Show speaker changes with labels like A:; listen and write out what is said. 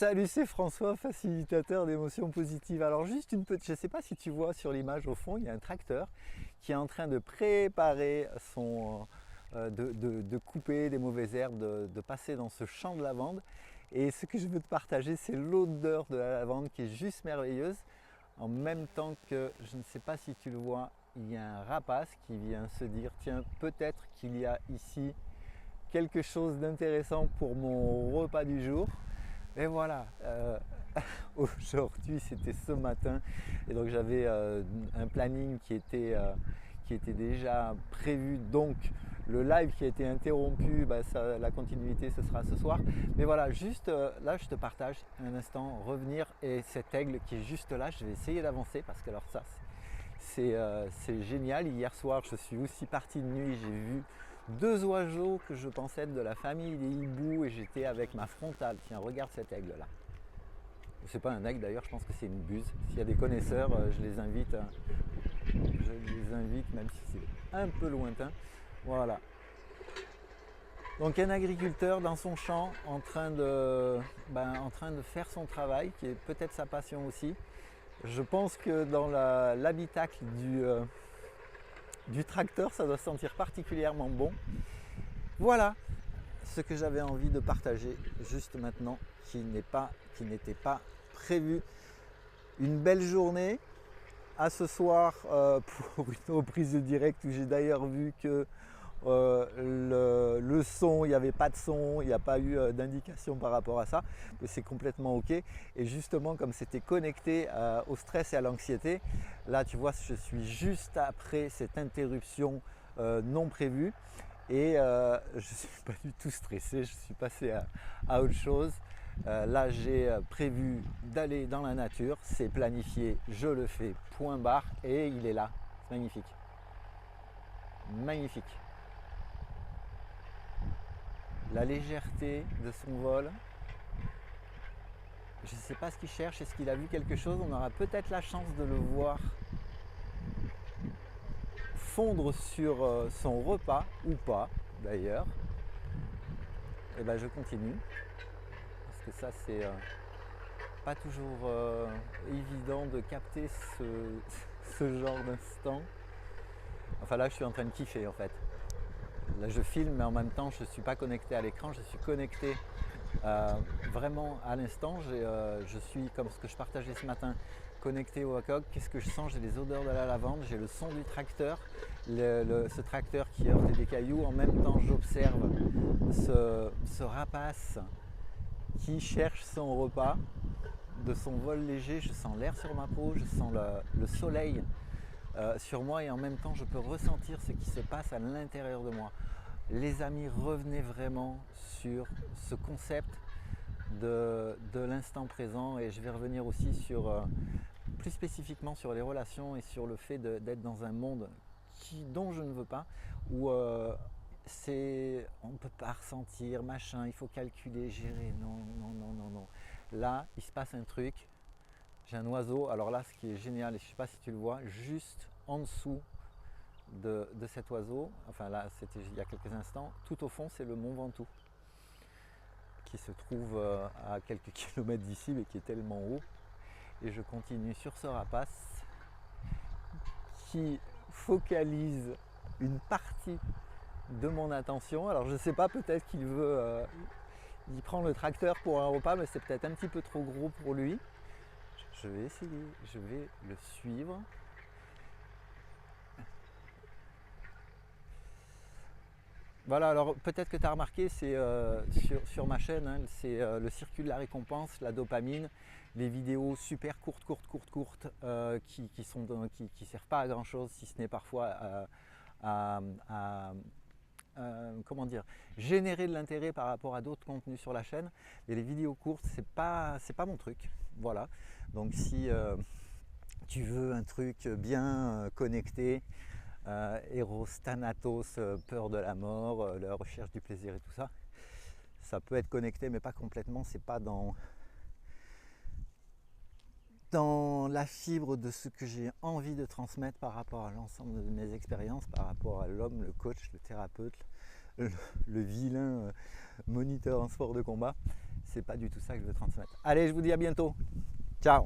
A: Salut, c'est François, facilitateur d'émotions positives. Alors juste une petite, je ne sais pas si tu vois sur l'image au fond, il y a un tracteur qui est en train de préparer de couper des mauvaises herbes, de passer dans ce champ de lavande. Et ce que je veux te partager, c'est l'odeur de la lavande qui est juste merveilleuse. En même temps que, je ne sais pas si tu le vois, il y a un rapace qui vient se dire, tiens, peut-être qu'il y a ici quelque chose d'intéressant pour mon repas du jour. Et voilà, aujourd'hui c'était ce matin et donc j'avais un planning qui était déjà prévu, donc le live qui a été interrompu, la continuité ce sera ce soir. Mais voilà, juste là je te partage un instant, revenir et cet aigle qui est juste là, je vais essayer d'avancer parce que alors ça c'est génial. Hier soir je suis aussi parti de nuit, j'ai vu deux oiseaux que je pensais être de la famille des hiboux et j'étais avec ma frontale. Tiens, regarde cet aigle là. C'est pas un aigle d'ailleurs, je pense que c'est une buse. S'il y a des connaisseurs, je les invite, même si c'est un peu lointain. Voilà. Donc un agriculteur dans son champ en train de faire son travail, qui est peut-être sa passion aussi. Je pense que dans l'habitacle du tracteur, ça doit sentir particulièrement bon. Voilà ce que j'avais envie de partager juste maintenant, qui n'était pas prévu. Une belle journée. À ce soir pour une reprise de direct où j'ai d'ailleurs vu que le son, il n'y avait pas de son, il n'y a pas eu d'indication par rapport à ça, que c'est complètement ok. Et justement, comme c'était connecté au stress et à l'anxiété, là tu vois, je suis juste après cette interruption non prévue et je ne suis pas du tout stressé, je suis passé à autre chose. Là j'ai prévu d'aller dans la nature, c'est planifié, je le fais, point barre, et il est là, c'est magnifique. Magnifique. La légèreté de son vol. Je ne sais pas ce qu'il cherche, est-ce qu'il a vu quelque chose, on aura peut-être la chance de le voir fondre sur son repas, ou pas d'ailleurs. Et ben je continue, parce que ça c'est pas toujours évident de capter ce genre d'instant. Enfin là je suis en train de kiffer en fait. Là je filme mais en même temps je ne suis pas connecté à l'écran, je suis connecté vraiment à l'instant. Je suis comme ce que je partageais ce matin, connecté au WACOG. Qu'est-ce que je sens? J'ai les odeurs de la lavande, j'ai le son du tracteur, ce tracteur qui heurte des cailloux. En même temps j'observe ce rapace qui cherche son repas. De son vol léger, je sens l'air sur ma peau, je sens le soleil sur moi et en même temps je peux ressentir ce qui se passe à l'intérieur de moi. Les amis, revenez vraiment sur ce concept de l'instant présent et je vais revenir aussi sur plus spécifiquement sur les relations et sur le fait d'être dans un monde dont je ne veux pas, où on ne peut pas ressentir, machin, il faut calculer, gérer, non, non, non, non, non. Là, il se passe un truc, j'ai un oiseau, alors là, ce qui est génial, et je ne sais pas si tu le vois, juste en dessous de cet oiseau, enfin là, c'était il y a quelques instants, tout au fond, c'est le mont Ventoux, qui se trouve à quelques kilomètres d'ici, mais qui est tellement haut. Et je continue sur ce rapace qui focalise une partie de mon attention. Alors je ne sais pas, peut-être qu'il veut... il prend le tracteur pour un repas, mais c'est peut-être un petit peu trop gros pour lui. Je vais essayer, je vais le suivre. Voilà, alors peut-être que tu as remarqué, c'est sur ma chaîne, hein, c'est le circuit de la récompense, la dopamine, les vidéos super courtes, qui servent pas à grand chose, si ce n'est parfois à comment dire, générer de l'intérêt par rapport à d'autres contenus sur la chaîne. Et les vidéos courtes, c'est pas mon truc. Voilà. Donc si tu veux un truc bien connecté, Eros, Thanatos, peur de la mort, la recherche du plaisir et tout ça, ça peut être connecté mais pas complètement, c'est pas dans la fibre de ce que j'ai envie de transmettre par rapport à l'ensemble de mes expériences, par rapport à l'homme, le coach, le thérapeute, le vilain moniteur en sport de combat. c'est pas du tout ça que je veux transmettre. Allez, je vous dis à bientôt. Ciao.